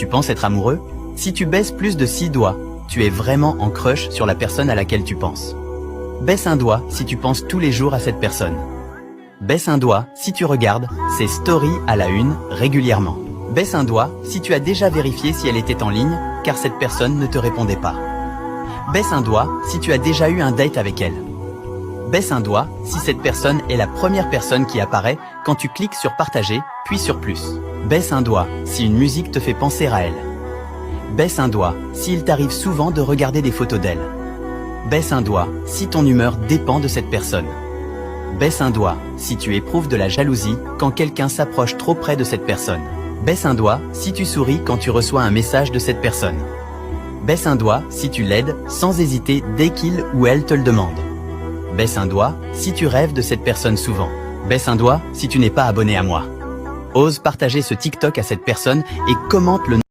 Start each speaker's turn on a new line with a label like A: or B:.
A: Tu penses être amoureux? Si tu baisses plus de 6 doigts, tu es vraiment en crush sur la personne à laquelle tu penses. Baisse un doigt si tu penses tous les jours à cette personne. Baisse un doigt si tu regardes ses stories à la une régulièrement. Baisse un doigt si tu as déjà vérifié si elle était en ligne car cette personne ne te répondait pas. Baisse un doigt si tu as déjà eu un date avec elle. Baisse un doigt si cette personne est la première personne qui apparaît quand tu cliques sur partager, puis sur plus. Baisse un doigt si une musique te fait penser à elle. Baisse un doigt s'il t'arrive souvent de regarder des photos d'elle. Baisse un doigt si ton humeur dépend de cette personne. Baisse un doigt si tu éprouves de la jalousie quand quelqu'un s'approche trop près de cette personne. Baisse un doigt si tu souris quand tu reçois un message de cette personne. Baisse un doigt si tu l'aides sans hésiter dès qu'il ou elle te le demande. Baisse un doigt si tu rêves de cette personne souvent. Baisse un doigt si tu n'es pas abonné à moi. Ose partager ce TikTok à cette personne et commente le